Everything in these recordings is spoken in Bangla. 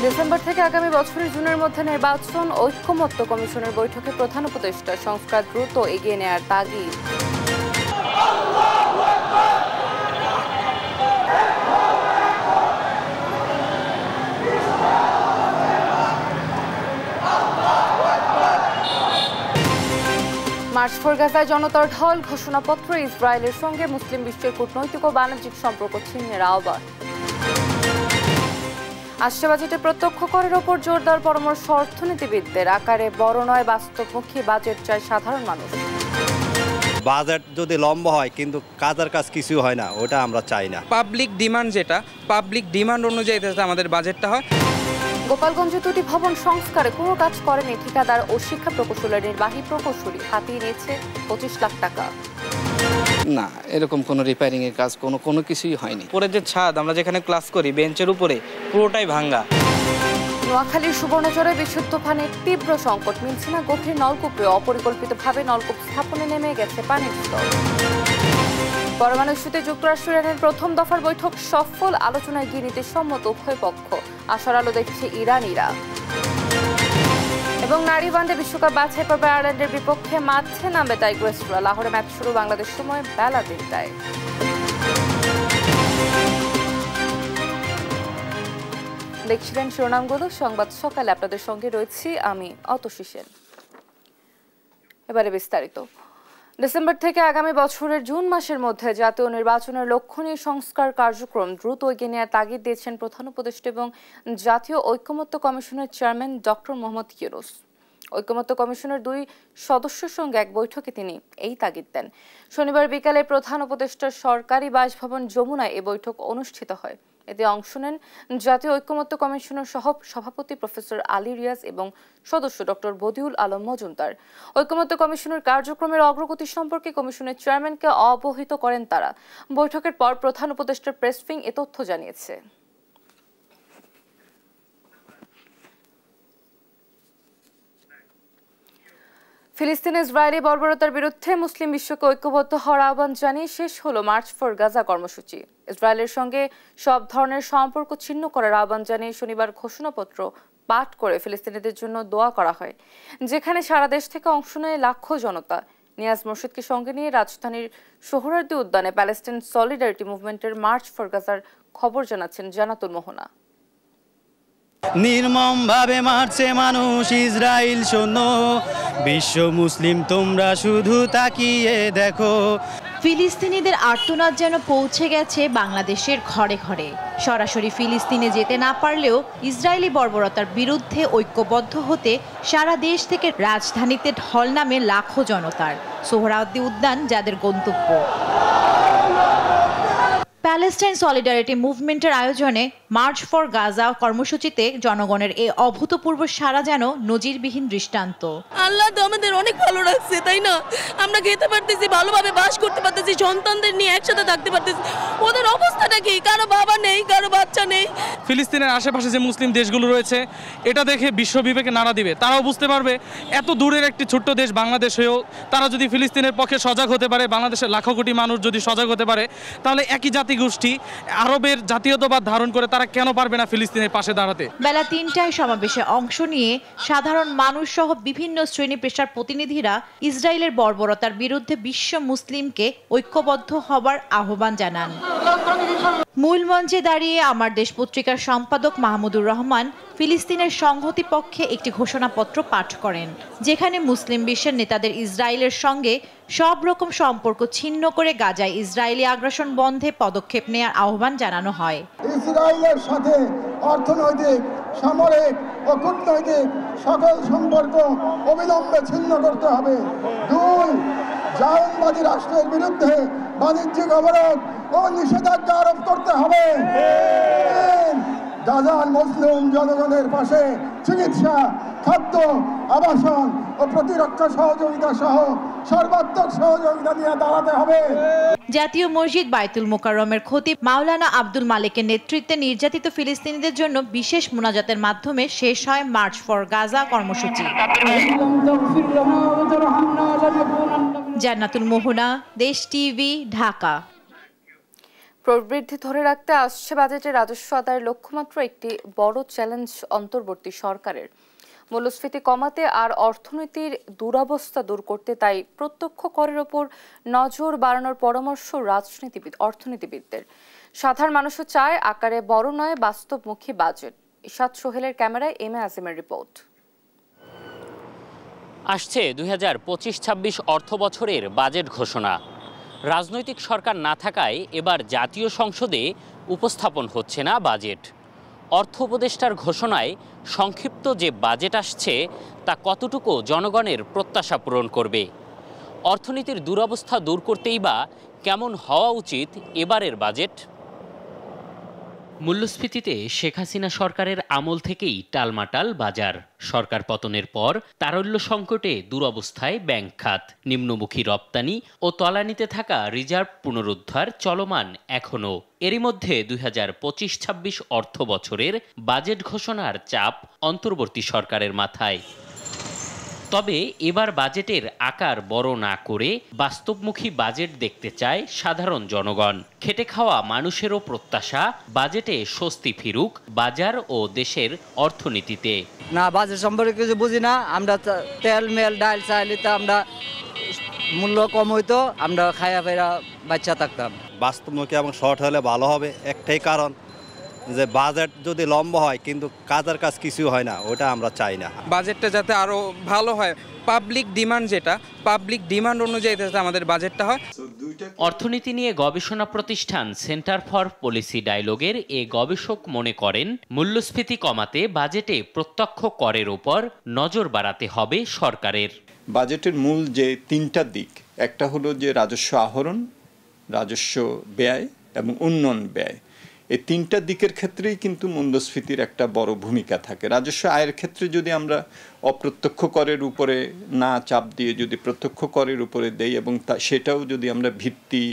ডিসেম্বর থেকে আগামী বছরের জুনের মধ্যে নির্বাচন ঐক্যমত্য কমিশনের বৈঠকে প্রধান উপদেষ্টা সংস্কার দ্রুত এগিয়ে নেয়ার তাগিদ। মার্চ ফর গাজায় জনতার ঢল, ঘোষণাপত্র, ইসরায়েলের সঙ্গে মুসলিম বিশ্বের কূটনৈতিক ও বাণিজ্যিক সম্পর্ক ছিন্নের আহ্বান। আসছে বাজেটে প্রত্যক্ষ করের ওপর জোরদার পরামর্শ অর্থনীতিবিদদের, আকারে বড় নয় বাস্তবমুখী বাজেট চায় সাধারণ মানুষ। বাজেট যদি লম্বা হয় কিন্তু কাজের কাজ কিছু হয় না, ওটা আমরা চাই না। পাবলিক ডিমান্ড যেটা, পাবলিক ডিমান্ড অনুযায়ী যাতে আমাদের বাজেটটা হয়। গোপালগঞ্জে দুটি ভবন সংস্কারে কোনো কাজ করেনি ঠিকাদার ও শিক্ষা প্রকৌশলের নির্বাহী প্রকৌশলী, হাতিয়ে নিয়েছে 25 লাখ টাকা। না, এরকম কোনো রিপেয়ারিং এর কাজ কোনো কিছুই হয়নি। পরে যে ছাদ আমরা যেখানে ক্লাস করি বেঞ্চের উপরে পুরোটাই ভাঙা। নোয়াখালীর সুবর্ণচরে বিশুদ্ধ পানির তীব্র সংকট, মিলছে না গভীর নলকূপে, অপরিকল্পিতভাবে নলকূপ স্থাপনে নেমে গেছে পানির স্তর। পরমাণু ইস্যুতে যুক্তরাষ্ট্র ইরানের প্রথম দফার বৈঠক সফল, আলোচনায় গিয়ে নিতে সম্মত উভয় পক্ষ, আশার আলো দেখছে ইরানিরা। এবং নারী ওয়ানডে বিশ্বকাপ বাছাই পর্বে আয়ারল্যান্ডের বিপক্ষে মাঠে নামবে টাইগ্রেসরা। লাহোরে ম্যাচ শুরু বাংলাদেশ সময় বেলা 3টায়। দেখছিলেন শিরোনামগুলো, সংবাদ সকালে আপনাদের সঙ্গে রয়েছি আমি অতসী সেন। এবারে বিস্তারিত। ডিসেম্বর থেকে আগামী বছরের জুন মাসের মধ্যে জাতীয় নির্বাচনের লক্ষ্য নিয়ে সংস্কার কার্যক্রম দ্রুত এগিয়ে নেওয়ার তাগিদ দিয়েছেন প্রধান উপদেষ্টা এবং জাতীয় ঐক্যমত্য কমিশনের চেয়ারম্যান ডক্টর মোহাম্মদ ইউনূস। ঐক্যমত্য কমিশনের 2 সদস্যের সঙ্গে এক বৈঠকে তিনি এই তাগিদ দেন। শনিবার বিকালে প্রধান উপদেষ্টার সরকারি বাসভবন যমুনায় এ বৈঠক অনুষ্ঠিত হয়। এতে অংশ নেন জাতীয় ঐক্যমত্য কমিশনের সভাপতি প্রফেসর আলী রিয়াজ এবং সদস্য ডক্টর বদিউল আলম মজুমদার। ঐক্যমত্য কমিশনের কার্যক্রমের অগ্রগতি সম্পর্কে কমিশনের চেয়ারম্যানকে অবহিত করেন তারা। বৈঠকের পর প্রধান উপদেষ্টার প্রেস উইং এ তথ্য জানিয়েছে। ফিলিস্তিন ইসরায়েলি বর্বরতার বিরুদ্ধে মুসলিম বিশ্বকে ঐক্যবদ্ধ হওয়ার আহ্বান জানিয়ে শেষ হলো মার্চ ফর গাজা কর্মসূচি। ইসরায়েলের সঙ্গে সব ধরনের সম্পর্ক ছিন্ন করার আহ্বান জানিয়ে শনিবার ঘোষণাপত্র পাঠ করে ফিলিস্তিনিদের জন্য দোয়া করা হয়, যেখানে সারা দেশ থেকে অংশ নেয় লাখো জনতা। নিয়াজ মোর্শেদকে সঙ্গে নিয়ে রাজধানীর সোহরাওয়ার্দী উদ্যানে প্যালেস্টাইন সলিডারিটি মুভমেন্টের মার্চ ফর গাজার খবর জানাচ্ছেন জান্নাতুল মোহনা। নির্মমভাবে মারছে মানুষ ইসরায়েল সৈন্য, বিশ্ব মুসলিম তোমরা শুধু তাকিয়ে দেখো। ফিলিস্তিনিদের আর্তনাদ যেন পৌঁছে গেছে বাংলাদেশের ঘরে ঘরে। সরাসরি ফিলিস্তিনে যেতে না পারলেও ইসরায়েলি বর্বরতার বিরুদ্ধে ঐক্যবদ্ধ হতে সারা দেশ থেকে রাজধানীতে ঢল নামে লাখো জনতার। সোহরাওয়ার্দী উদ্যান যাদের গন্তব্য। প্যালেস্টাইন সলিডারিটি মুভমেন্টের আয়োজনে মার্চ ফর গাজা কর্মসূচিতে জনগণের এই অভূতপূর্ব সাড়া যেন নজিরবিহীন দৃষ্টান্ত। আল্লাহ তো আমাদের অনেক ভালো রাখছে, তাই না? আমরা খেতে পারতেছি, ভালোভাবে বাস করতে পারতেছি, সন্তানদের নিয়ে একসাথে থাকতে পারতেছি। ওদের অবস্থাটা কি? কারো বাবা নেই, কারো বাচ্চা নেই। ফিলিস্তিনের আশেপাশে যে মুসলিম দেশগুলো রয়েছে এটা দেখে বিশ্ব বিবেকে নাড়া দিবে। তারাও বুঝতে পারবে এত দূরের একটি ছোট্ট দেশ বাংলাদেশ হয়েও তারা যদি ফিলিস্তিনের পক্ষে সজাগ হতে পারে, বাংলাদেশের লাখো কোটি মানুষ যদি সজাগ হতে পারে, তাহলে একই জাতিগোষ্ঠী আরবের জাতীয়তাবাদ ধারণ করে তারা কেন পারবে না ফিলিস্তিনের পাশে দাঁড়াতে। বেলা 3টায় সমাবেশে অংশ নিয়ে সাধারণ মানুষ সহ বিভিন্ন শ্রেণী পেশার প্রতিনিধিরা ইসরায়েলের বর্বরতার বিরুদ্ধে বিশ্ব মুসলিমকে ঐক্যবদ্ধ হবার আহ্বান জানান। মূল মঞ্চে দাঁড়িয়ে আমার দেশ পত্রিকার সম্পাদক মাহমুদুর রহমান ফিলিস্তিনের সংহতি পক্ষে একটি ঘোষণাপত্র পাঠ করেন, যেখানে মুসলিম বিশ্বের নেতাদের ইসরায়েলের সঙ্গে সব রকম সম্পর্ক ছিন্ন করে গাজায় ইসরায়েলি আগ্রাসন বন্ধে পদক্ষেপ নেওয়ার আহ্বান জানানো হয়। ইসরায়েলের সাথে অর্থনৈতিক, সামরিক ও কূটনৈতিক সকল সম্পর্ক অবিলম্বে ছিন্ন করতে হবে। 2, জায়নবাদী রাষ্ট্রের বিরুদ্ধে বাণিজ্যিক অবরোধ ও নিষেধাজ্ঞা আরোপ করতে হবে। 3, গাজার মুসলিম জনগণের পাশে চিকিৎসা, খাদ্য, আবাসন ও প্রতিরক্ষা সহযোগিতা সহ সর্বাত্মক সহযোগিতা নিয়ে দাঁড়াতে হবে। জাতীয় মসজিদ বায়তুল মোকাররমের খতিব মাওলানা আব্দুল মালিকের নেতৃত্বে নির্যাতিত ফিলিস্তিনিদের জন্য বিশেষ মুনাজাতের মাধ্যমে শেষ হয় মার্চ ফর গাজা কর্মসূচি। জান্নাতুল মোহনা, দেশ টিভি, ঢাকা। প্রবৃদ্ধি ধরে রাখতে আসছে বাজেটে রাজস্ব আদায়ের লক্ষ্যমাত্রা একটি বড় চ্যালেঞ্জ অন্তর্বর্তী সরকারের। মূল্যস্ফীতি কমাতে আর অর্থনীতির দুরবস্থা দূর করতে তাই প্রত্যক্ষ করের ওপর নজর বাড়ানোর পরামর্শ অর্থনীতিবিদদের। সাধারণ মানুষও চায় আকারে বড় নয় বাস্তবমুখী বাজেট। ইশাদ সোহেলের ক্যামেরায় এম এ আজিমের রিপোর্ট। আসছে 2025-26 অর্থ বছরের বাজেট ঘোষণা। রাজনৈতিক সরকার না থাকায় এবার জাতীয় সংসদে উপস্থাপন হচ্ছে না বাজেট। অর্থ উপদেষ্টার ঘোষণায় সংক্ষিপ্ত যে বাজেট আসছে তা কতটুকু জনগণের প্রত্যাশা পূরণ করবে? অর্থনীতির দুরবস্থা দূর করতেই বা কেমন হওয়া উচিত এবারের বাজেট? মূল্যস্ফীতিতে শেখ হাসিনা সরকারের আমল থেকেই টালমাটাল বাজার। সরকার পতনের পর তারল্য সংকটে দুরবস্থায় ব্যাংক খাত, নিম্নমুখী রপ্তানি ও তলানিতে থাকা রিজার্ভ পুনরুদ্ধার চলমান এখনও। এরই মধ্যে 2025-26 অর্থ বছরের বাজেট ঘোষণার চাপ অন্তর্বর্তী সরকারের মাথায়। তবে এবার বাজেটের আকার বড় না করে বাস্তবমুখী বাজেট দেখতে চায় সাধারণ জনগণ। খেটে খাওয়া মানুষেরও প্রত্যাশা বাজেটে স্বস্তি ফিরুক বাজার ও দেশের অর্থনীতিতে। না, বাজেট সম্পর্কে কিছু বুঝি না। আমরা তেল মেল ডাল চাইলে আমরা মূল্য কম হইতো, আমরা খায়া ফেরা বাচ্চা থাকতাম। বাস্তবমুখী এবং শর্ট হলে ভালো হবে, একটাই কারণ যে বাজেট যদি লম্বা হয় কিন্তু কাজের কাজ কিছু হয় না, ওটা আমরা চাই না। বাজেটটা যাতে আরও ভালো হয়, পাবলিক ডিমান্ড অনুযায়ী যাতে আমাদের বাজেটটা হয়। অর্থনীতি নিয়ে গবেষণা প্রতিষ্ঠান সেন্টার ফর পলিসি ডায়ালগের এ গবেষক মনে করেন মূল্যস্ফীতি কমাতে বাজেটে প্রত্যক্ষ করের উপর নজর বাড়াতে হবে সরকারের। বাজেটের মূল যে তিনটা দিক, একটা হলো যে রাজস্ব আহরণ, রাজস্ব ব্যয় এবং উন্নয়ন ব্যয়। এই তিনটা দিকের ক্ষেত্রেই কিন্তু মূল্যস্ফীতির একটা বড় ভূমিকা থাকে। রাজস্ব আয়ের ক্ষেত্রে যদি আমরা অপ্রত্যক্ষ করের উপরে না চাপ দিয়ে যদি প্রত্যক্ষ করের উপরে দেই এবং সেটাও যদি আমরা ভিত্তি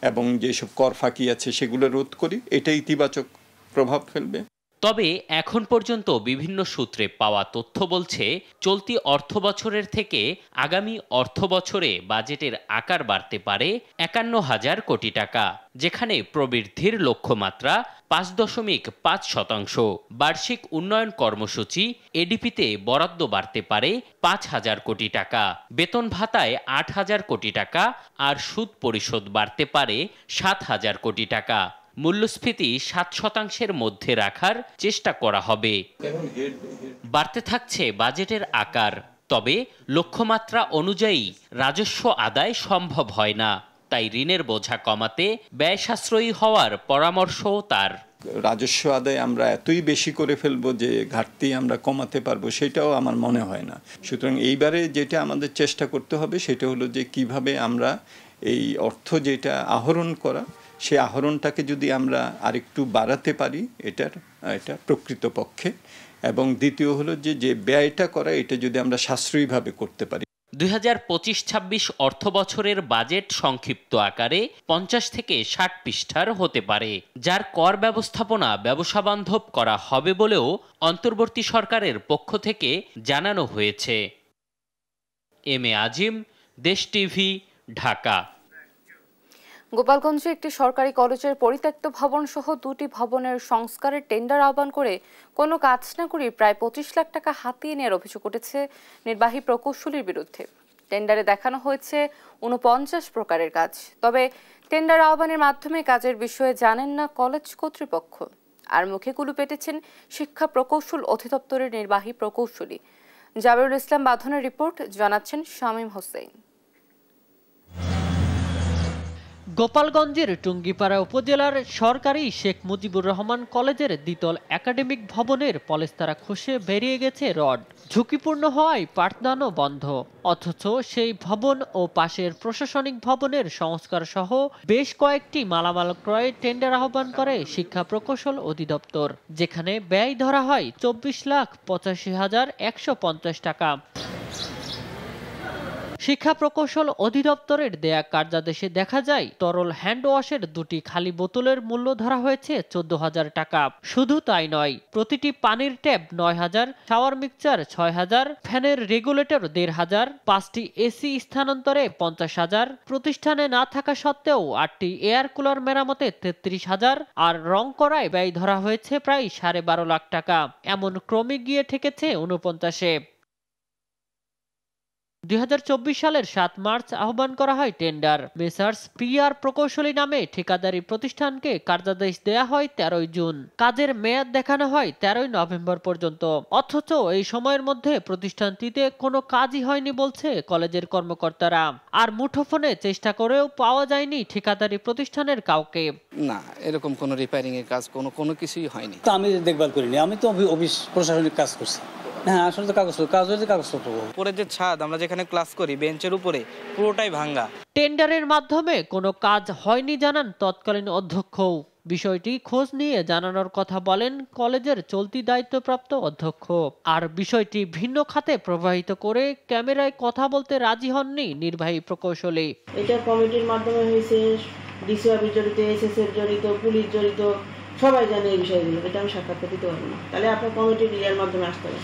এবং যেসব কর ফাঁকি আছে সেগুলো রোধ করি, এটা ইতিবাচক প্রভাব ফেলবে। তবে এখন পর্যন্ত বিভিন্ন সূত্রে পাওয়া তথ্য বলছে চলতি অর্থ বছরের থেকে আগামী অর্থ বছরে বাজেটের আকার বাড়তে পারে ৫১,০০০ কোটি টাকা, যেখানে প্রবৃদ্ধির লক্ষ্যমাত্রা ৫.৫%। বার্ষিক উন্নয়ন কর্মসূচি এডিপিতে বরাদ্দ বাড়তে পারে ৫,০০০ কোটি টাকা, বেতন ভাতায় ৮,০০০ কোটি টাকা আর সুদ পরিশোধ বাড়তে পারে ৭,০০০ কোটি টাকা। মূল্যস্ফীতি ৭% মধ্যে রাখার চেষ্টা করা হবে। বাড়তে থাকছে বাজেটের আকার, তবে লক্ষ্যমাত্রা অনুযায়ী রাজস্ব আদায় সম্ভব হয় না। তাই ঋণের বোঝা কমাতে ব্যয় সাশ্রয়ী হওয়ার পরামর্শও তার। রাজস্ব আদায় আমরা এতই বেশি করে ফেলবো যে ঘাটতি আমরা কমাতে পারবো, সেটাও আমার মনে হয় না। সুতরাং এইবারে যেটা আমাদের চেষ্টা করতে হবে সেটা হলো যে কিভাবে আমরা এই অর্থ যেটা আহরণ করা, সে আহরণটাকে যদি আমরা আরেকটু বাড়াতে পারি এটা প্রকৃতপক্ষে, এবং দ্বিতীয় হলো যে ব্যয়টা করা এটা যদি আমরা সাশ্রয়ীভাবে করতে পারি। 2025-26 অর্থ বছরের বাজেট সংক্ষিপ্ত আকারে 50 থেকে 60 পৃষ্ঠার হতে পারে, যার কর ব্যবস্থাপনা ব্যবসাবান্ধব করা হবে বলেও অন্তর্বর্তী সরকারের পক্ষ থেকে জানানো হয়েছে। এম এ আজিম, দেশ টিভি, ঢাকা। গোপালগঞ্জে একটি সরকারি কলেজের পরিত্যক্ত ভবন সহ 2টি ভবনের সংস্কারের টেন্ডার আহ্বান করে কোনো কাজ না করে প্রায় 25 লাখ টাকা হাতিয়ে নেওয়ার অভিযোগ উঠেছে নির্বাহী প্রকৌশলীর বিরুদ্ধে। টেন্ডারে দেখানো হয়েছে 49 প্রকারের কাজ, তবে টেন্ডার আহ্বানের মাধ্যমে কাজের বিষয়ে জানেন না কলেজ কর্তৃপক্ষ। আর মুখে কুলু পেটেছেন শিক্ষা প্রকৌশল অধিদপ্তরের নির্বাহী প্রকৌশলী। জাবেরুল ইসলাম বাঁধনের রিপোর্ট, জানাচ্ছেন শামীম হোসেন। গোপালগঞ্জের টুঙ্গিপাড়া উপজেলার সরকারি শেখ মুজিবুর রহমান কলেজের দ্বিতল একাডেমিক ভবনের পলেস্তারা খসে বেরিয়ে গেছে রড। ঝুঁকিপূর্ণ হওয়ায় পাঠদানও বন্ধ, অথচ সেই ভবন ও পাশের প্রশাসনিক ভবনের সংস্কার সহ বেশ কয়েকটি মালামাল ক্রয়ের টেন্ডার আহ্বান করে শিক্ষা প্রকৌশল অধিদপ্তর, যেখানে ব্যয় ধরা হয় 24,85,150 টাকা। শিক্ষা প্রকৌশল অধিদপ্তরের দেয়া কার্যাদেশে দেখা যায় তরল হ্যান্ড ওয়াশের 2টি খালি বোতলের মূল্য ধরা হয়েছে 14,000 টাকা। শুধু তাই নয়, প্রতিটি পানির ট্যাপ 9,000, শাওয়ার মিক্সচার 6,000, ফ্যানের রেগুলেটর 1,500, 5টি এসি স্থানান্তরে 50,000, প্রতিষ্ঠানে না থাকা সত্ত্বেও 8টি এয়ার কুলার মেরামতে 33,000 আর রং করায় ব্যয় ধরা হয়েছে প্রায় 12.5 লাখ টাকা। এমন ক্রমে গিয়ে ঠেকেছে 49-এ। 2024 সালের 7 মার্চ আহ্বান করা হয় টেন্ডার। মেসার্স পিআর প্রকৌশলী নামে ঠিকাদারি প্রতিষ্ঠানকে কার্যাদেশ দেয়া হয় 13 জুন। কাজের মেয়াদ দেখানো হয় 13 নভেম্বর পর্যন্ত। অথচ এই সময়ের মধ্যে প্রতিষ্ঠানটিতে কোনো কাজই হয়নি বলছে কলেজের কর্মকর্তারা। আর মুঠোফোনে চেষ্টা করেও পাওয়া যায়নি ঠিকাদারি প্রতিষ্ঠানের কাউকে। না, এরকম কোনো রিপেয়ারিং এর কাজ কোনো কিছুই হয়নি। তো আমি দেখভাল করিনি, আমি তো অফিস প্রশাসনিক কাজ করছি। হ্যাঁ, আসলে তো কাজ হয়েছে কাগজপত্র। উপরে যে ছাদ, আমরা যেখানে ক্লাস করি বেঞ্চের উপরে, পুরোটাই ভাঙ্গা। টেন্ডারের মাধ্যমে কোনো কাজ হয়নি জানান তৎকালীন অধ্যক্ষও। বিষয়টি খোঁজ নিয়ে জানানোর কথা বলেন কলেজের চলতি দায়িত্বপ্রাপ্ত অধ্যক্ষ। আর বিষয়টি ভিন্ন খাতে প্রবাহিত করে ক্যামেরায় কথা বলতে রাজি হননি নির্বাহী প্রকৌশলী। এটা কমিটির মাধ্যমে হয়েছে, ডিসি অফিস জড়িত, এসএসএফ জড়িত, পুলিশ জড়িত, সবাই জানে এই বিষয়গুলো। এটা আমি সাক্ষাৎ দিতে পারবো না, তাহলে আপনার কমিটির ইয়ের মাধ্যমে আসতে হবে।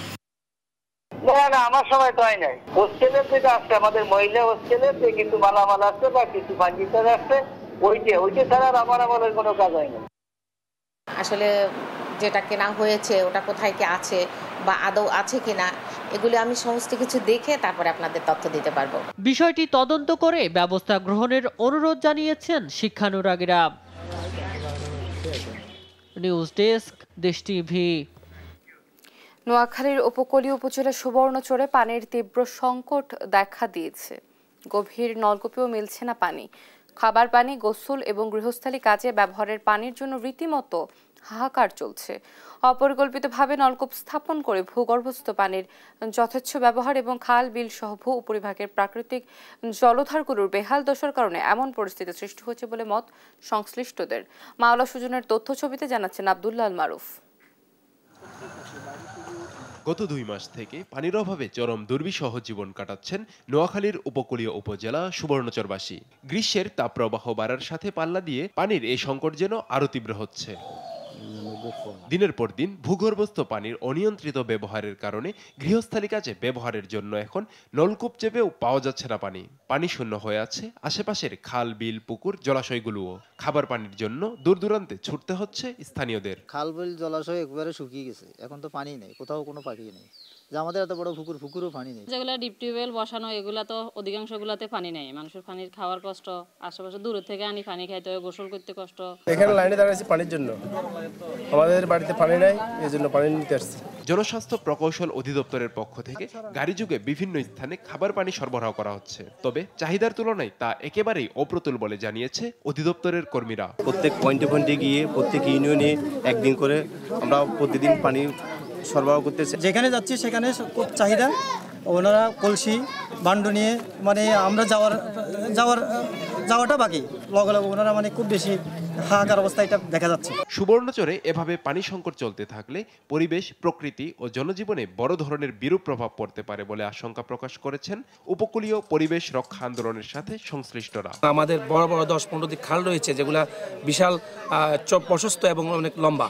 না, আমার সময় তো হয় নাই। হোস্টেলের থেকে আসছে, আমাদের মহিলা হোস্টেলের যে কিছু মালামাল আসছে বা কিছু ফার্নিচার আসছে, ওইটা ছাড়া আমার আমলের কোনো কাজ হয় না। আসলে যেটা কেনা হয়েছে ওটা কোথায় কি আছে বা আদৌ আছে কিনা, এগুলো আমি সমস্ত কিছু দেখে তারপরে আপনাদের তথ্য দিতে পারবো। বিষয়টি তদন্ত করে ব্যবস্থা গ্রহণের অনুরোধ জানিয়েছেন শিক্ষানুরাগীরা। নিউজ ডেস্ক, দেশ টিভি। নোয়াখালীর উপকূলীয় উপজেলা সুবর্ণচরে পানির তীব্র সংকট দেখা দিয়েছে। গভীর নলকূপেও মিলছে না পানি। খাবার পানি, গোসল এবং গৃহস্থালী কাজে ব্যবহারের পানির জন্য রীতিমতো হাহাকার চলছে। অপরিকল্পিতভাবে নলকূপ স্থাপন করে ভূগর্ভস্থ পানির যথেচ্ছ ব্যবহার এবং খাল, বিল সহ ভূ উপরিভাগের প্রাকৃতিক জলধারগুলোর বেহাল দশার কারণে এমন পরিস্থিতি সৃষ্টি হয়েছে বলে মত সংশ্লিষ্টদের। মাওলা সুজনের তথ্য ছবিতে জানাচ্ছেন আব্দুল্লাহ মারুফ। গত 2 মাস থেকে পানির অভাবে চরম দুর্বিষহ জীবন কাটাচ্ছেন নোয়াখালীর উপকূলীয় উপজেলা সুবর্ণচরবাসী। গ্রীষ্মের তাপপ্রবাহ বাড়ার সাথে পাল্লা দিয়ে পানির এই সংকট যেন আরো তীব্র হচ্ছে। দিনের পর দিন ভূগর্ভস্থ পানির অনিয়ন্ত্রিত ব্যবহারের কারণে গৃহস্থালী কাজে ব্যবহারের জন্য এখন নলকূপ চেপেও পাওয়া যাচ্ছে না পানি। পানি শূন্য হয়ে আছে আশেপাশের খাল, বিল, পুকুর, জলাশয়গুলোও। খাবার পানির জন্য দূর দূরান্তে ছুটতে হচ্ছে স্থানীয়দের। খাল, বিল, জলাশয় একবারে শুকিয়ে গেছে, এখন তো পানি নেই, কোথাও কোনো পানি নেই। যে আমাদের এত বড় পুকুরও পানি নেই। যেগুলো ডিপ টিউবওয়েল বসানো, এগুলা তো অধিকাংশগুলোতে পানি নেই। মানুষের পানির খাওয়ার কষ্ট, আশেপাশে দূর থেকে আনি পানি খাইতে হয়, গোসল করতে কষ্ট। এখানে লাইনে দাঁড়াইছি পানির জন্য, আমাদের বাড়িতে পানি নাই, এই জন্য পানি নিতে আসছি। জনস্বাস্থ্য প্রকৌশল অধিদপ্তরের পক্ষ থেকে গাড়ি যুগে বিভিন্ন স্থানে খাবার পানি সরবরাহ করা হচ্ছে, তবে চাহিদার তুলনায় তা একেবারেই অপ্রতুল বলে জানিয়েছে অধিদপ্তরের কর্মীরা। প্রত্যেক পয়েন্টে গিয়ে প্রত্যেক ইউনিয়নে একদিন করে আমরা প্রতিদিন পানি সরবরাহ করতেছে। যেখানে যাচ্ছি সেখানে খুব চাহিদা, ওনারা কলসি বান্ডু নিয়ে মানে আমরা যাওয়াটা বাকি, লগে লগে ওনারা মানে খুব বেশি হাহাকার অবস্থা এটা দেখা যাচ্ছে। সুবর্ণচরে এভাবে পানি সংকট চলতে থাকলে পরিবেশ, প্রকৃতি ও জনজীবনে বড় ধরনের বিরূপ প্রভাব পড়তে পারে বলে আশঙ্কা প্রকাশ করেছেন উপকূলীয় পরিবেশ রক্ষা আন্দোলনের সাথে সংশ্লিষ্টরা। আমাদের বড় বড় 10-15টি খাল রয়েছে যেগুলা বিশাল প্রশস্ত এবং অনেক লম্বা।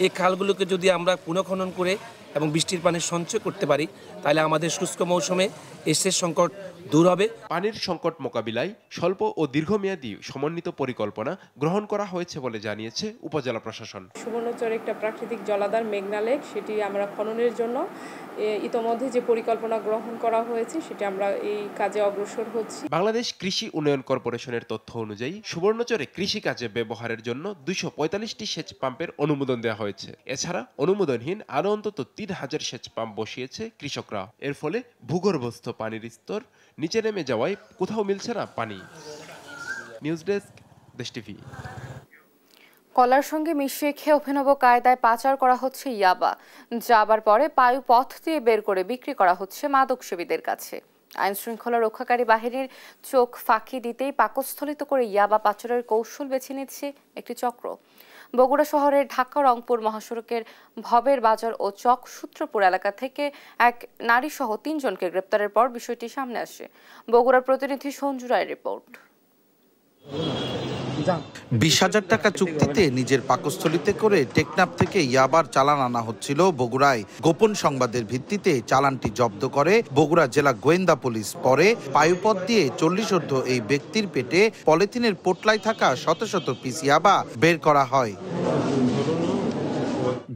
এই খালগুলোকে যদি আমরা পুনঃখনন করে এবং বৃষ্টির পানি সঞ্চয় করতে পারি তাহলে আমাদের শুষ্ক মৌসুমে এসের সংকট দূর হবে। পানির সংকট মোকাবিলায় স্বল্প ও দীর্ঘমেয়াদী সমন্বিত পরিকল্পনা গ্রহণ করা হয়েছে বলে জানিয়েছে উপজেলা প্রশাসন। সুবর্ণচরে একটা প্রাকৃতিক জলাধার মেঘনা লেক, সেটি আমরা খননের জন্য ইতোমধ্যে যে পরিকল্পনা গ্রহণ করা হয়েছে সেটা আমরা এই কাজে অগ্রসর হচ্ছি। বাংলাদেশ কৃষি উন্নয়ন কর্পোরেশনের তথ্য অনুযায়ী সুবর্ণচরে কৃষি কাজে ব্যবহারের জন্য 245টি সেচ পাম্পের অনুমোদন দেওয়া হয়েছে। এছাড়া অনুমোদনহীন আরও অন্তত 3000 সেচ পাম্প বসিয়েছে কৃষকরা। এর ফলে ভূগর্ভস্থ পানির স্তর নিচে নেমে যাওয়ায় কোথাও মিলছে না পানি। নিউজ ডেস্ক, দেশ টিভি। কলার সঙ্গে মিশিয়ে খেয়ে অভিনব কায়দায় পাচার করা হচ্ছে ইয়াবা, যা আবার পরে বায়ু পথ দিয়ে বের করে বিক্রি করা হচ্ছে মাদকসেবীদের কাছে। আইন শৃঙ্খলা রক্ষাকারী বাহিনীর চোখ ফাঁকি দিতেই পাকস্থলিত করে ইয়াবা পাচারের কৌশল বেছে নিচ্ছে একটি চক্র। বগুড়া শহরের ঢাকা রংপুর মহাসড়কের ভবের বাজার ও চক সূত্রপুর এলাকা থেকে এক নারী সহ 3 জনকে গ্রেপ্তারের পর বিষয়টি সামনে আসে। বগুড়ার প্রতিনিধি সঞ্জু রায়ের রিপোর্ট। 20,000 টাকা চুক্তিতে নিজের পাকস্থলিতে করে টেকনাফ থেকে ইয়াবার চালান আনা হচ্ছিল বগুড়ায়। গোপন সংবাদের ভিত্তিতে চালানটি জব্দ করে বগুড়া জেলা গোয়েন্দা পুলিশ। পরে পায়ুপথ দিয়ে 40 এই ব্যক্তির পেটে পলিথিনের পোটলায় থাকা শত শত পিস ইয়াবা বের করা হয়।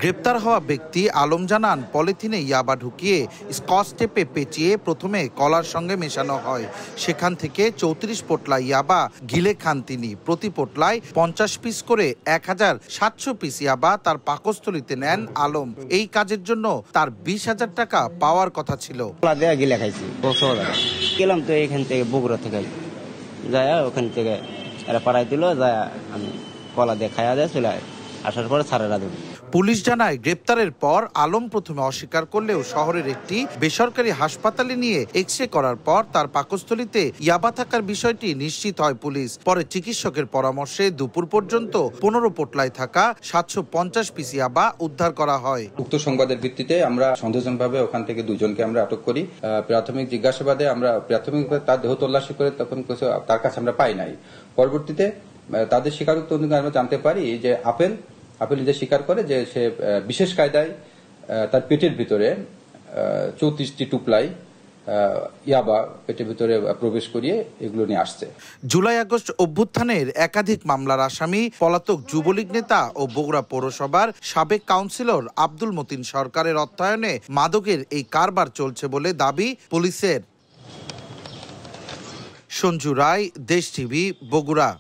গ্রেপ্তার হওয়া ব্যক্তি আলম জানান, পলিথিনে ইয়াবা ঢুকিয়ে স্কচ টেপে পেঁচিয়ে প্রথমে কলার সঙ্গে মেশানো হয়। সেখান থেকে 34 পোটলা ইয়াবা গিলে খান তিনি। প্রতি পোটলায় 50 পিস করে 1,700 পিস ইয়াবা তার পাকস্থলিতে নেন আলম। এই কাজের জন্য তার 20,000 টাকা পাওয়ার কথা ছিল। গিলে খাইছি গেলাম তো এখান থেকে বগুড়া থেকে যায়, ওখান থেকে এরা পাড়াই দিল, যায় আমি কলা দিয়ে খাইয়া যায় চলে আসার পরে ছাড়েরা দেব। পুলিশ জানায়, গ্রেপ্তারের পর আলম প্রথমে অস্বীকার করলেও শহরের একটি বেসরকারি হাসপাতালে নিয়ে এক্স-রে করার পর তার পাকস্থলিতে ইয়াবা থাকার বিষয়টি নিশ্চিত হয় পুলিশ। পরে চিকিৎসকের পরামর্শে দুপুর পর্যন্ত 15 পোটলায় থাকা 750 পিস ইয়াবা উদ্ধার করা হয়। উক্ত সংবাদের ভিত্তিতে আমরা সন্দেহজনকভাবে ওখান থেকে 2 জনকে আমরা আটক করি। প্রাথমিক জিজ্ঞাসাবাদে আমরা প্রাথমিকভাবে তার দেহ তল্লাশি করে তখন তার কাছে আমরা পাই নাই। পরবর্তীতে তাদের স্বীকারোক্তি অনুযায়ী আমরা জানতে পারি যে আপেল নিজে স্বীকার করে যে সে বিশেষ কায়দায় তার পেটের ভিতরে 34টি টুপলাই ইয়াবা পেটের ভিতরে প্রবেশ করিয়ে এগুলো নিয়ে আসছে। জুলাই আগস্ট অভ্যুত্থানের একাধিক মামলার আসামি পলাতক যুবলীগ নেতা ও বগুড়া পৌরসভার সাবেক কাউন্সিলর আব্দুল মতিন সরকারের অর্থায়নে মাদকের এই কারবার চলছে বলে দাবি পুলিশের। সঞ্জু রায়, দেশ টিভি, বগুড়া।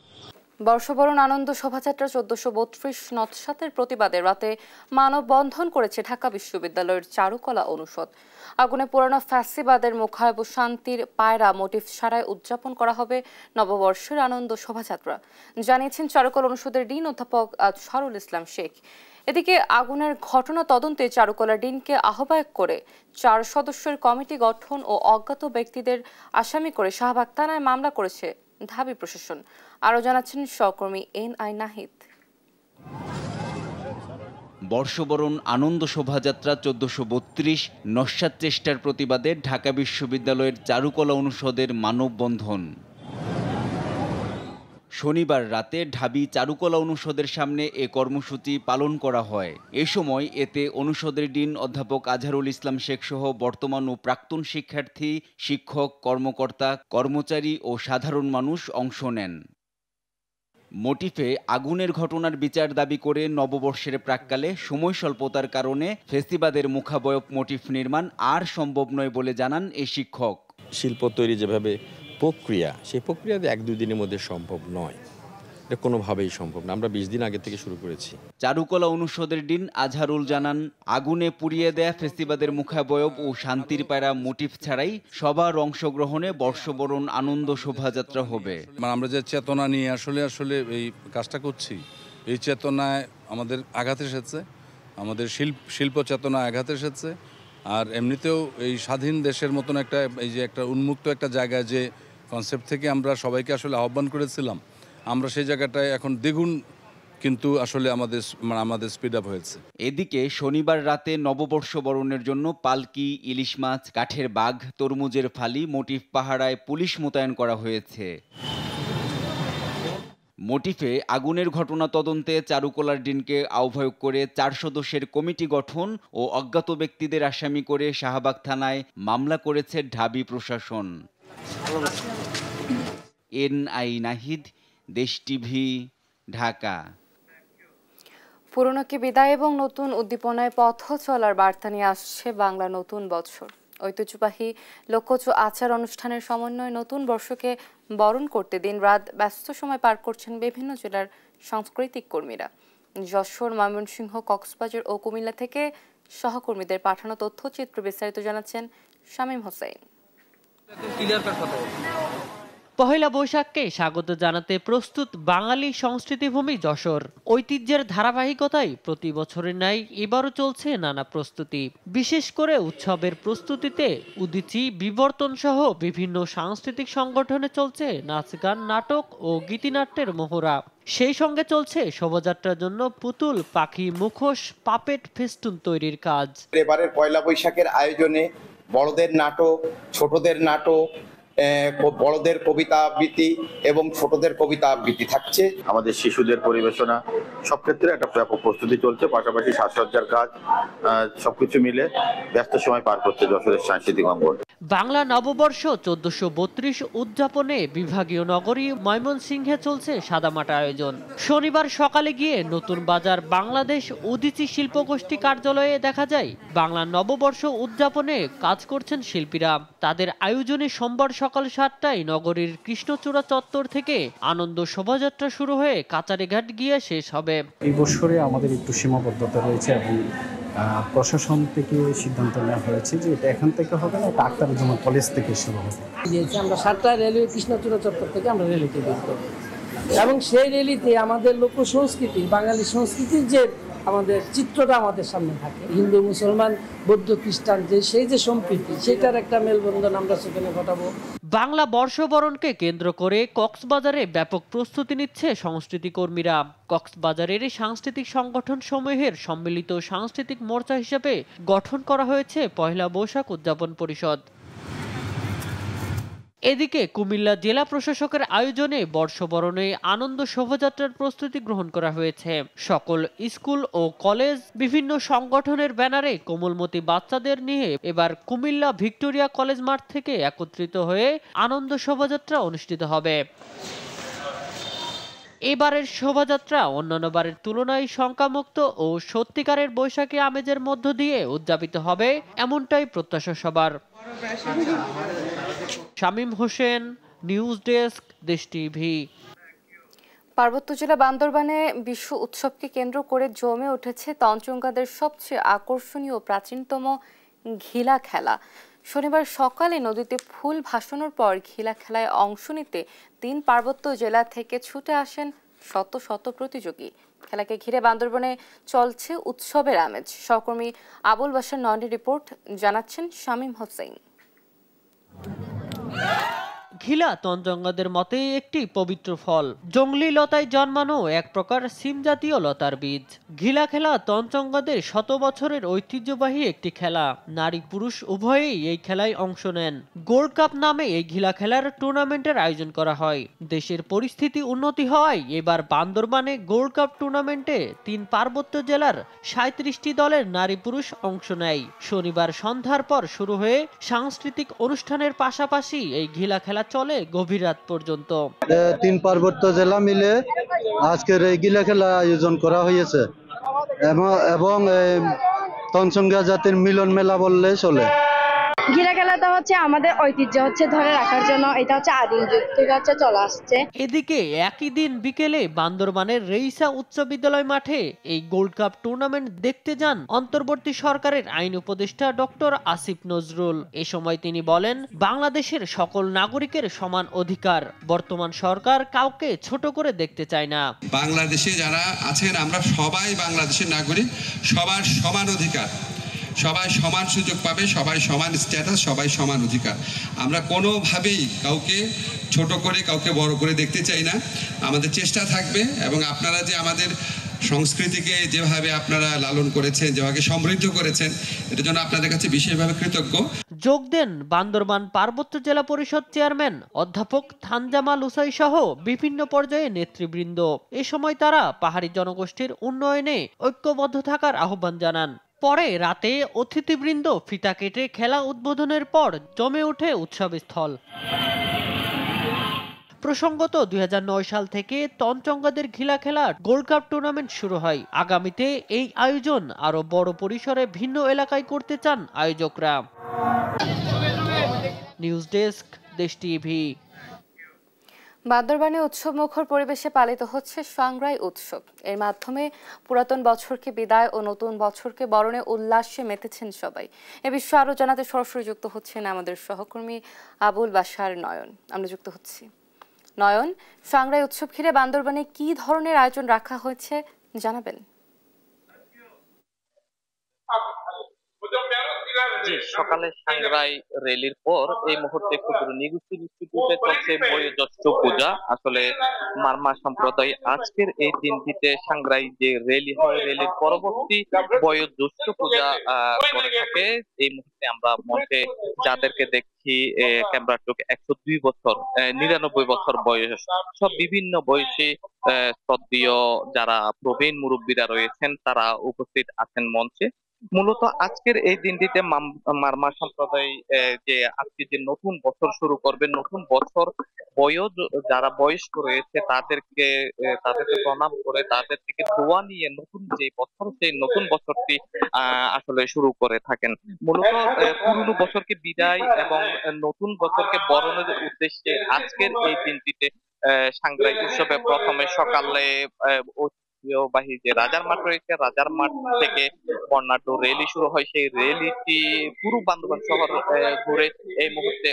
বর্ষবরণ আনন্দ শোভাযাত্রা 1432 নৎসাতের প্রতিবাদে রাতে মানববন্ধন করেছে ঢাকা বিশ্ববিদ্যালয়ের চারুকলা অনুষদ। আগুনে পোড়ানো ফ্যাসিবাদের মুখায়ব শান্তির পায়রা মোটিভ ছাড়াই উদযাপন করা হবে নববর্ষের আনন্দ শোভাযাত্রা, জানিয়েছেন চারুকলা অনুষদের ডিন অধ্যাপক আজহারুল ইসলাম শেখ। এদিকে আগুনের ঘটনা তদন্তে চারুকলা ডিনকে আহ্বায়ক করে 4 সদস্যের কমিটি গঠন ও অজ্ঞাত ব্যক্তিদের আসামি করে শাহবাগ থানায় মামলা করেছে ঢাবি প্রশাসন। আরো জানাচ্ছেন সহকর্মী NI নাহিদ। বর্ষবরণ আনন্দ শোভাযাত্রা 1432 নস্যাৎ চেষ্টার প্রতিবাদে ঢাকা বিশ্ববিদ্যালয়ের চারুকলা অনুষদের মানববন্ধন। শনিবার রাতে ঢাবি চারুকলা অনুষদের সামনে এ কর্মসূচি পালন করা হয়। এ সময় এতে অনুষদের ডিন অধ্যাপক আজহারুল ইসলাম শেখ সহ বর্তমান ও প্রাক্তন শিক্ষার্থী, শিক্ষক, কর্মকর্তা, কর্মচারী ও সাধারণ মানুষ অংশ নেন। মোটিফে আগুনের ঘটনার বিচার দাবি করে নববর্ষের প্রাক্কালে সময় স্বল্পতার কারণে ফেস্টিবাদের মুখাবয়ব মোটিফ নির্মাণ আর সম্ভব নয় বলে জানান এই শিক্ষক। শিল্প তৈরি যেভাবে প্রক্রিয়া, সেই প্রক্রিয়াতে 1-2 দিনের মধ্যে সম্ভব নয়, এটা কোনোভাবেই সম্ভব না। আমরা 20 দিন আগে থেকে শুরু করেছি। চারুকলা অনুষদের ডিন আজহারুল জানান, আগুনে পুড়িয়ে দেয়া ফেস্টিবাদের মুখাবয়ব ও শান্তির পায়রা মোটিফ ছাড়াই সবার অংশগ্রহণে বর্ষবরণ আনন্দ শোভাযাত্রা হবে। আমরা যে চেতনা নিয়ে আসলে এই কাজটা করছি, এই চেতনায় আমাদের আঘাত এসেছে, আমাদের শিল্প চেতনা আঘাত এসেছে। আর এমনিতেও এই স্বাধীন দেশের মতন একটা উন্মুক্ত একটা জায়গায় যে কনসেপ্ট থেকে আমরা সবাইকে আসলে আহ্বান করেছিলাম, আমরা সেই জায়গাটায় এখন দ্বিগুণ কিন্তু আসলে আমাদের স্পিড আপ হয়েছে। এদিকে শনিবার রাতে নববর্ষ বরণের জন্য পালকি, ইলিশ মাছ, কাঠের বাঘ, তরমুজের ফালি, মোটিফ পাহারায় পুলিশ মোতায়েন করা হয়েছে। মোটিফে আগুনের ঘটনা তদন্তে চারুকলার ডিনকে আহ্বায়ক করে 4 সদস্যের কমিটি গঠন ও অজ্ঞাত ব্যক্তিদের আসামি করে শাহবাগ থানায় মামলা করেছে ঢাবি প্রশাসন। NI নাহিদ, দেশ টিভি, ঢাকা। পুরনোকে বিদায় এবং নতুন উদ্দীপনায় পথ চলার বার্তা নিয়ে আসছে বাংলা নতুন বছর। ঐতিহ্যবাহী লোকজ আচার অনুষ্ঠানের সমন্বয়ে নতুন বর্ষকে বরণ করতে দিন রাত ব্যস্ত সময় পার করছেন বিভিন্ন জেলার সাংস্কৃতিক কর্মীরা। যশোর, ময়মনসিংহ, কক্সবাজার ও কুমিল্লা থেকে সহকর্মীদের পাঠানো তথ্যচিত্র বিস্তারিত জানাচ্ছেন শামীম হোসেন। পহেলা বৈশাখকে স্বাগত জানাতে প্রস্তুত বাঙালি সংস্কৃতিভূমি যশোর। ঐতিহ্যের ধারাবাহিকতায় প্রতি বছরের ন্যায় এবারও চলছে নানা প্রস্তুতি। বিশেষ করে উৎসবের প্রস্তুতিতে উদীচী, বিবর্তন সহ বিভিন্ন সাংস্কৃতিক সংগঠনে চলছে নাচ, গান, নাটক ও গীতিনাট্যের মহড়া। সেই সঙ্গে চলছে শোভাযাত্রার জন্য পুতুল, পাখি, মুখোশ, পাপেট, ফেস্টুন তৈরির কাজ। এবারের পয়লা বৈশাখের আয়োজনে বড়দের নাটক, ছোটদের নাটক, বড়দের কবিতা আবৃত্তি এবং ছোটদের কবিতা আবৃত্তি থাকছে। আমাদের শিশুদের পরিবেশনা সব ক্ষেত্রে একটা ব্যাপক প্রস্তুতি চলছে, পাশাপাশি সাজসজ্জার কাজ, সবকিছু মিলে ব্যস্ত সময় পার করছে যশোরের সাংস্কৃতিক অঙ্গন। বাংলা নববর্ষ 1432 উদযাপনে বিভাগীয় নগরী ময়মনসিংহে চলছে সাদামাটা আয়োজন। শনিবার সকালে গিয়ে নতুন বাজার বাংলাদেশ উদীচী শিল্পগোষ্ঠী কার্যালয়ে দেখা যায় বাংলা নববর্ষ উদযাপনে কাজ করছেন শিল্পীরা। তাদের আয়োজনে সোমবার সকাল 7টায় নগরীর কৃষ্ণচূড়া চত্বর থেকে আনন্দ শোভাযাত্রা শুরু হয়ে কাচারিঘাট গিয়ে শেষ হবে। এই বছরে আমাদের একটু সীমাবদ্ধতা রয়েছে এবং প্রশাসন থেকে সিদ্ধান্ত নেওয়া হয়েছে যে এটা এখান থেকে হবে না, এটা আখতারুজ্জামান কলেজ থেকে শুরু হবে। আমরা 7টায় রেলওয়ে কৃষ্ণচূড়া চত্বর থেকে আমরা র্যালিতে বের করব এবং সেই র্যালিতে আমাদের লোক সংস্কৃতি, বাঙালি সংস্কৃতির যে আমাদের চিত্রটা আমাদের সামনে থাকে, হিন্দু, মুসলমান, বৌদ্ধ, খ্রিস্টান সেই যে সম্প্রীতি, সেটার একটা মেলবন্ধন আমরা সেখানে ঘটাবো। বাংলা বর্ষবরণকে কেন্দ্র করে কক্সবাজারে ব্যাপক প্রস্তুতি নিচ্ছে সংস্কৃতি কর্মীরা। কক্সবাজারের সাংস্কৃতিক সংগঠন সমূহের সম্মিলিত সাংস্কৃতিক মোর্চা হিসেবে গঠন করা হয়েছে পহেলা বৈশাখ উদযাপন পরিষদ। এদিকে কুমিল্লা জেলা প্রশাসকের আয়োজনে বর্ষবরণে আনন্দ শোভাযাত্রার প্রস্তুতি গ্রহণ করা হয়েছে। সকল স্কুল ও কলেজ, বিভিন্ন সংগঠনের ব্যানারে কোমলমতি বাচ্চাদের নিয়ে এবার কুমিল্লা ভিক্টোরিয়া কলেজ মাঠ থেকে একত্রিত হয়ে আনন্দ শোভাযাত্রা অনুষ্ঠিত হবে। এবারের শোভাযাত্রা অন্যান্য বারের তুলনায় শঙ্কামুক্ত ও সত্যিকারের বৈশাখী আমেজের মধ্য দিয়ে উদযাপিত হবে, এমনটাই প্রত্যাশা সবার। শামীম হোসেন, নিউজ ডেস্ক, দেশ টিভি। পার্বত্য জেলা বান্দরবানে বিশ্ব উৎসবকে কেন্দ্র করে জমে উঠেছে তঞ্চঙ্গাদের সবচেয়ে আকর্ষণীয় প্রাচীনতম ঘিলা খেলা। শনিবার সকালে নদীতে ফুল ভাসানোর পর ঘিলা খেলায় অংশ নিতে 3 পার্বত্য জেলা থেকে ছুটে আসেন শত শত প্রতিযোগী। খেলাকে ঘিরে বান্দরবানে চলছে উৎসবের আমেজ। সহকর্মী আবুল বাশার নয়নের রিপোর্ট, জানাচ্ছেন শামীম হোসেন। ঘিলা তঞ্চঙ্গাদের মতে একটি পবিত্র ফল, জঙ্গলি লতায় জন্মানো এক প্রকার সিম জাতীয় লতার বীজ। ঘিলা খেলা তঞ্চঙ্গাদের শত বছরের ঐতিহ্যবাহী একটি খেলা। নারী পুরুষ উভয়েই এই খেলায় অংশ নেন। গোল্ড কাপ নামে এই ঘিলা খেলার টুর্নামেন্টের আয়োজন করা হয়। দেশের পরিস্থিতি উন্নতি হওয়ায় এবার বান্দরবানে গোল্ড কাপ টুর্নামেন্টে 3 পার্বত্য জেলার 37টি দলের নারী পুরুষ অংশ নেয়। শনিবার সন্ধ্যার পর শুরু হয়ে সাংস্কৃতিক অনুষ্ঠানের পাশাপাশি এই ঘিলা খেলা চলে গভীর রাত পর্যন্ত। 3 পার্বত্য জেলা মিলে আজকের এই ঘিলা খেলা আয়োজন করা হয়েছে এবং তঞ্চঙ্গা জাতির মিলন মেলা বললে চলে। ঘিলা খেলাটা হচ্ছে আমাদের ঐতিহ্য ধরে রাখার জন্য, এটা হচ্ছে আদিম যুগ থেকে চলে আসছে। এদিকে একই দিন বিকেলে বান্দরবানের রেইসা উচ্চ বিদ্যালয় মাঠে এই গোল্ড কাপ টুর্নামেন্ট দেখতে যান অন্তর্বর্তী সরকারের আইন উপদেষ্টা ডক্টর আসিফ নজরুল। এ সময় তিনি বলেন, বাংলাদেশের সকল নাগরিকের সমান অধিকার। বর্তমান সরকার কাউকে ছোট করে দেখতে চায় না। বাংলাদেশে যারা আছেন আমরা সবাই বাংলাদেশের নাগরিক, সবার সমান অধিকার, সবাই সমান সুযোগ পাবে, সবাই সমান স্ট্যাটাস, সবাই সমান অধিকার। আমরা কোনোভাবেই কাউকে ছোট করে কাউকে বড় করে দেখতে চাই না। আমাদের চেষ্টা থাকবে এবং আপনারা যে আমাদের সংস্কৃতিকে যেভাবে আপনারা লালন করেছেন, যেভাবে সমৃদ্ধ করেছেন, এটার জন্য আপনাদের কাছে বিশেষভাবে কৃতজ্ঞ। যোগ দেন বান্দরবান পার্বত্য জেলা পরিষদ চেয়ারম্যান অধ্যাপক থানজামাল উসাই সহ বিভিন্ন পর্যায়ে নেতৃবৃন্দ। এ সময় তারা পাহাড়ি জনগোষ্ঠীর উন্নয়নে ঐক্যবদ্ধ থাকার আহ্বান জানান। পরে রাতে অতিথিবৃন্দ ফিতা কেটে খেলা উদ্বোধনের পর জমে ওঠে উৎসবস্থল। প্রসঙ্গত 2009 সাল থেকে তঞ্চঙ্গাদের ঘিলা খেলা গোল্ড কাপ টুর্নামেন্ট শুরু হয়। আগামীতে এই আয়োজন আরো বড় পরিসরে ভিন্ন এলাকায় করতে চান আয়োজকরা। নিউজ ডেস্ক, দেশ টিভি। বান্দরবানে উৎসবমুখর পরিবেশে পালিত হচ্ছে সাংগ্রাই উৎসব। এর মাধ্যমে পুরাতন বছরকে বিদায় ও নতুন বছরকে বরণে উল্লাসে মেতেছেন সবাই। এ বিষয়ে আরো জানাতে সরাসরি যুক্ত হচ্ছেন আমাদের সহকর্মী আবুল বাশার নয়ন। আমরা যুক্ত হচ্ছি। নয়ন, সাংগ্রাই উৎসব ঘিরে বান্দরবানে কি ধরনের আয়োজন রাখা হয়েছে জানাবেন? জি, সকালে সাংগ্রাই র্যালির পর এই মুহূর্তে ক্ষুদ্র নিগুস্তি ইনস্টিটিউটে চলছে বয়োজ্যেষ্ঠ পূজা। আসলে মারমা সম্প্রদায় আজকের এই দিনটিতে সাংগ্রাই যে র্যালি হয়, র্যালির পরবর্তী বয়োজ্যেষ্ঠ পূজা করে থাকে। এই মুহূর্তে আমরা মঞ্চে যাদেরকে দেখছি, ক্যামেরা চোখ 102 বছর, 99 বছর বয়স, সব বিভিন্ন বয়সী শ্রদ্ধেয় যারা প্রবীণ মুরব্বীরা রয়েছেন তারা উপস্থিত আছেন মঞ্চে। মূলত আজকের এই দিনটিতে মারমা সম্প্রদায় যে আজকে যে নতুন বছর শুরু করবে, নতুন বছর যারা বয়স্ক রয়েছে তাদেরকে প্রণাম করে তাদের থেকে দোয়া নিয়ে নতুন যে বছর, সেই নতুন বছরটি আসলে শুরু করে থাকেন। মূলত পুরনো বছরকে বিদায় এবং নতুন বছরকে বরণের উদ্দেশ্যে আজকের এই দিনটিতে সাংগ্রাই উৎসবে প্রথমে সকালে ঐতিহ্যবাহী যে রাজার মাঠ রয়েছে, রাজার মাঠ থেকে বর্ণাঢ্য র্যালি শুরু হয়। সেই র্যালিটি পুরো বান্দরবান শহর ঘুরে এই মুহূর্তে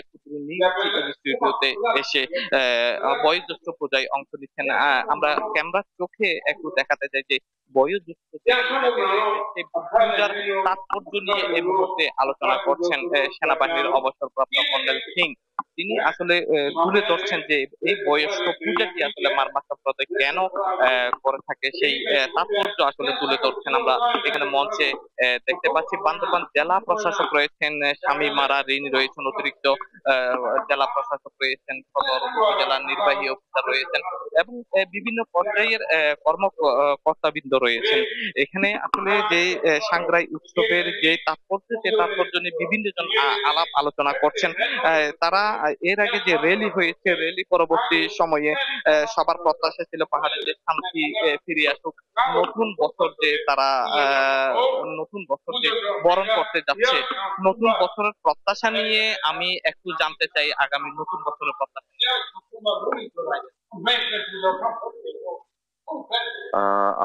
ইনস্টিটিউটে এসে বয়োজ্যেষ্ঠ পূজায় অংশ নিচ্ছেন। আমরা ক্যামেরার চোখে একটু দেখাতে চাই যে বয়োজ্যেষ্ঠ পূজার তাৎপর্য নিয়ে এই মুহূর্তে আলোচনা করছেন সেনাবাহিনীর অবসরপ্রাপ্ত কর্নেল সিং। তিনি আসলে তুলে ধরছেন যে এই বয়স্ক পূজাটি আসলে মারমা সম্প্রদায় কেন করে থাকে, সেই তাৎপর্য আসলে তুলে ধরছেন। আমরা এখানে মঞ্চে দেখতে পাচ্ছি বান্দরবান জেলা প্রশাসক রয়েছেন, শামীমারা রিনি রয়েছেন, অতিরিক্ত জেলা প্রশাসক রয়েছেন, সদর উপজেলা নির্বাহী অফিসার রয়েছেন এবং বিভিন্ন পর্যায়ের কর্মকর্তাবৃন্দ রয়েছেন। এখানে আসলে যে সাংগ্রাই উৎসবের যে তাৎপর্য, সে তাৎপর্য নিয়ে বিভিন্ন জন আলাপ আলোচনা করছেন। তারা এর আগে যে র্যালি হয়েছে, র্যালি পরবর্তী সময়ে সবার প্রত্যাশা ছিল পাহাড়ে যে শান্তি ফিরে আসুক, নতুন বছর যে তারা নতুন বছর যে বরণ করতে যাচ্ছে, নতুন বছরের প্রত্যাশা নিয়ে আমি একটু জানতে চাই আগামী নতুন বছরের প্রত্যাশা।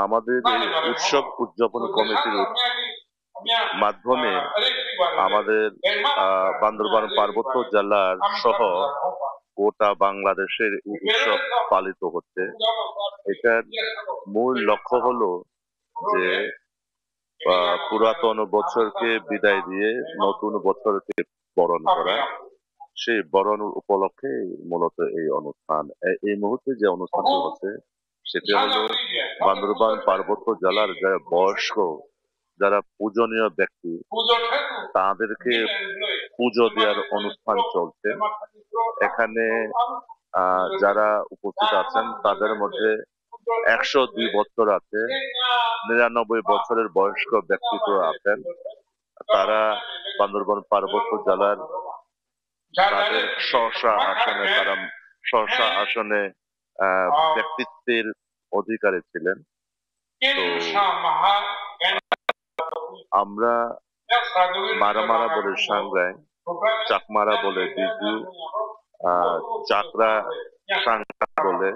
আমাদের উৎসব উদযাপন কমিটির মাধ্যমে আমাদের বান্দরবান পার্বত্য জেলার সহ গোটা বাংলাদেশের উৎসব পালিত হচ্ছে। এটার মূল লক্ষ্য হলো যে পুরাতন বছরকে বিদায় দিয়ে নতুন বছরকে বরণ করা। সেই বরণ উপলক্ষে মূলত এই অনুষ্ঠান। এই মুহূর্তে যে অনুষ্ঠানটি হচ্ছে সেটা হলো বান্দরবান পার্বত্য জেলার যারা বয়স্ক, যারা পূজনীয় ব্যক্তি, তাদেরকে পুজো দেওয়ার অনুষ্ঠান চলছে। এখানে যারা উপস্থিত আছেন তাদের মধ্যে 102 বছর আছে, 99 বছরের বয়স্ক ব্যক্তিত্ব আছেন। তারা বান্দরবান পার্বত্য জেলার তাদের স্ব আসনে ব্যক্তিত্বের অধিকারী ছিলেন। তো আমরা মারামারা বলে সাংগ্রাই, চাকমারা বলে বিজু, চাকরা সাংগ্রা বলে,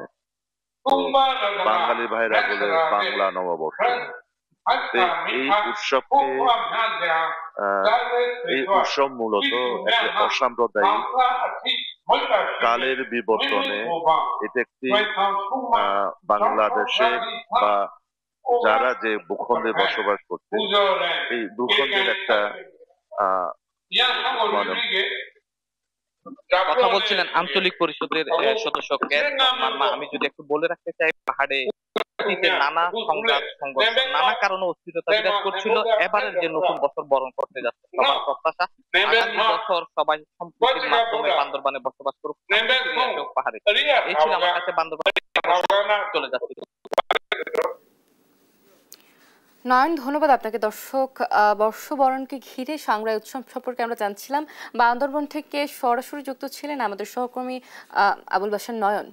বাঙালি ভাইরা বলে বাংলা নববর্ষ। এই উৎসব মূলত একটি অসাম্প্রদায়িক, কালের বিবর্তনে এটা একটি বাংলাদেশে বা যারা যে ভূখণ্ডে বসবাস করছে এই ভূখণ্ডের একটা কথা বলছিলেন আঞ্চলিক পরিষদের সদস্য মারমা। আমি যদি একটু বলে রাখতে চাই, পাহাড়ে নানা সংঘাত সংঘর্ষ, নানা কারণে অস্থিরতা বিরাজ করছিল। এবারের যে নতুন বছর বরণ করতে যাচ্ছে, সবার প্রত্যাশা আগামী বছর সবাই সম্প্রীতির মাধ্যমে বান্দরবানে বসবাস করুক, পাহাড়ে। এই ছিল আমার কাছে বান্দরবানে চলে যাচ্ছে। নয়ন, ধন্যবাদ আপনাকে। দর্শক, বর্ষবরণকে ঘিরে সাংগ্রাই উৎসব সম্পর্কে আমরা জানছিলাম। বান্দরবান থেকে সরাসরি যুক্ত ছিলেন আমাদের সহকর্মী আবুল বাশার নয়ন।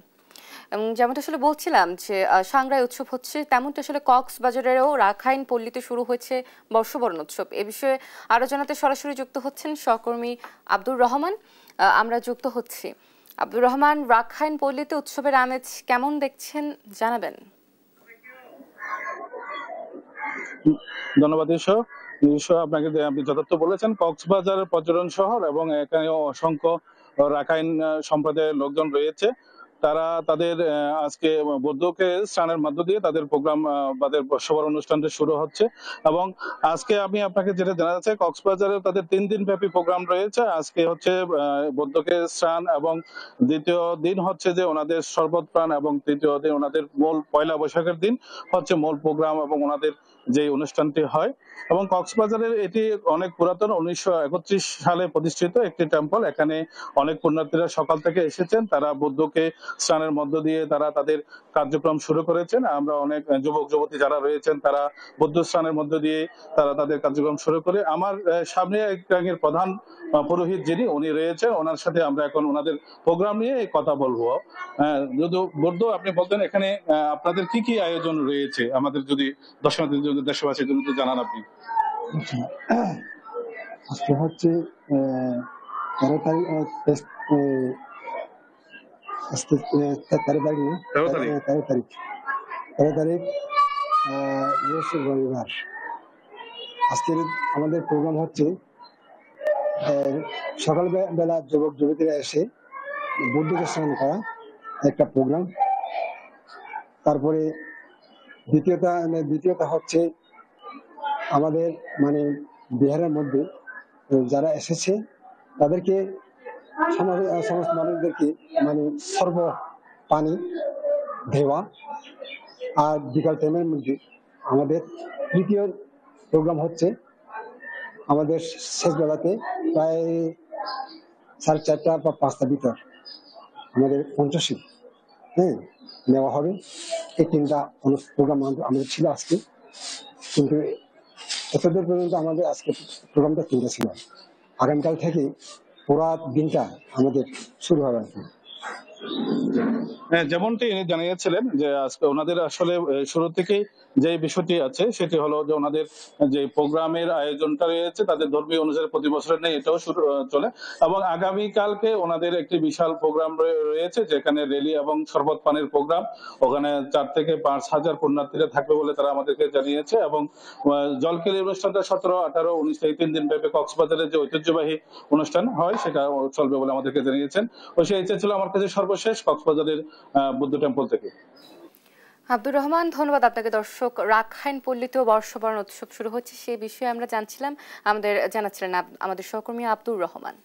এবং যেমনটা আসলে বলছিলাম যে সাংগ্রাই উৎসব হচ্ছে, তেমনটা আসলে কক্সবাজারেও রাখাইন পল্লীতে শুরু হয়েছে বর্ষবরণ উৎসব। এ বিষয়ে আরও জানাতে সরাসরি যুক্ত হচ্ছেন সহকর্মী আব্দুর রহমান। আমরা যুক্ত হচ্ছি। আব্দুর রহমান, রাখাইন পল্লীতে উৎসবের আমেজ কেমন দেখছেন জানাবেন? ধন্যবাদ আপনাকে। আপনি যথার্থ বলেছেন, কক্সবাজার পর্যটন শহর এবং এখানে অসংখ্য রাখাইন সম্প্রদায়ের লোকজন রয়েছে। তারা তাদের আজকে বৌদ্ধকে স্নানের মধ্য দিয়ে তাদের প্রোগ্রাম তাদের সবার অনুষ্ঠানটা শুরু হচ্ছে। এবং আজকে আমি আপনাকে যেটা জানা যাচ্ছে, কক্সবাজারে তাদের 3 দিন ব্যাপী প্রোগ্রাম রয়েছে। আজকে হচ্ছে বৌদ্ধকে স্নান, এবং দ্বিতীয় দিন হচ্ছে যে ওনাদের শরবত পান, এবং তৃতীয় দিন ওনাদের মূল পয়লা বৈশাখের দিন হচ্ছে মূল প্রোগ্রাম এবং ওনাদের যে অনুষ্ঠানটি হয়। এবং কক্সবাজারের এটি অনেক পুরাতন, 1931 সালে প্রতিষ্ঠিত একটি টেম্পল। এখানে অনেক পুণ্যার্থীরা সকাল থেকে এসেছেন, তারা বুদ্ধকে স্নানের মধ্য দিয়ে তারা তাদের কার্যক্রম শুরু করেছেন। আমরা অনেক যুবক যুবতী যারা রয়েছেন তারা বুদ্ধ স্নানের মধ্য দিয়ে তারা তাদের কার্যক্রম শুরু করে। আমার সামনে একরাঙের প্রধান পুরোহিত যিনি উনি রয়েছেন, ওনার সাথে আমরা এখন ওনাদের প্রোগ্রাম নিয়ে কথা বলবো। যদি বুদ্ধ আপনি বলতেন এখানে আপনাদের কি কি আয়োজন রয়েছে, আমাদের যদি দর্শনার্থীদের জন্য, দেশবাসীর জন্য জানান আপনি। আজকে হচ্ছে 13 তারিখ, 13 তারিখ রবিবার। আজকের আমাদের প্রোগ্রাম হচ্ছে সকালবেলা যুবক যুবতীরা এসে বুদ্ধকে স্নান করা একটা প্রোগ্রাম। তারপরে দ্বিতীয়টা হচ্ছে আমাদের মানে বিহারের মধ্যে যারা এসেছে তাদেরকে সমস্ত মানুষদেরকে মানে সর্ব পানি দেওয়া। আর বিকাল টাইমের মধ্যে আমাদের তৃতীয় প্রোগ্রাম হচ্ছে আমাদের শেষ বেলাতে প্রায় 4:30 বা 5টা ভিতর আমাদের পঞ্চশীল নেওয়া হবে। এই 3টা প্রোগ্রাম আমাদের ছিল আজকে, কিন্তু এতদূর পর্যন্ত আমাদের আজকে প্রোগ্রামটা 3টা ছিল। আগামীকাল থেকে পুরো দিনটা আমাদের শুরু হবে। যেমনটি জানিয়েছিলেন যে আজকে ওনাদের আসলে শুরু থেকেই যে বিষয়টি আছে সেটি হলো যে ওনাদের যে প্রোগ্রামের আয়োজনটা রয়েছে তাদের ধর্মীয় অনুসারে প্রতি বছরের নেই, এটাও শুরু চলে। এবং আগামীকালকে ওনাদের একটি বিশাল প্রোগ্রাম রয়েছে যেখানে র্যালি এবং শরবত পানের প্রোগ্রাম। ওখানে 4 থেকে 5 হাজার পুণ্যার্থীরা থাকবে বলে তারা আমাদেরকে জানিয়েছে। এবং জলকেলি অনুষ্ঠানটা 17, 18, 19 এই 3 দিন ব্যাপী কক্সবাজারের যে ঐতিহ্যবাহী অনুষ্ঠান হয় সেটা চলবে বলে আমাদেরকে জানিয়েছেন। ও সেই ছিল আমার কাছে সর্বশেষ কক্সবাজারের বুদ্ধ টেম্পল থেকে। আব্দুর রহমান, ধন্যবাদ আপনাকে। দর্শক, রাখাইন পল্লীতেও বর্ষবরণ উৎসব শুরু হচ্ছে, সেই বিষয়ে আমরা জানছিলাম, আমাদের জানাচ্ছিলেন আমাদের সহকর্মী আব্দুর রহমান।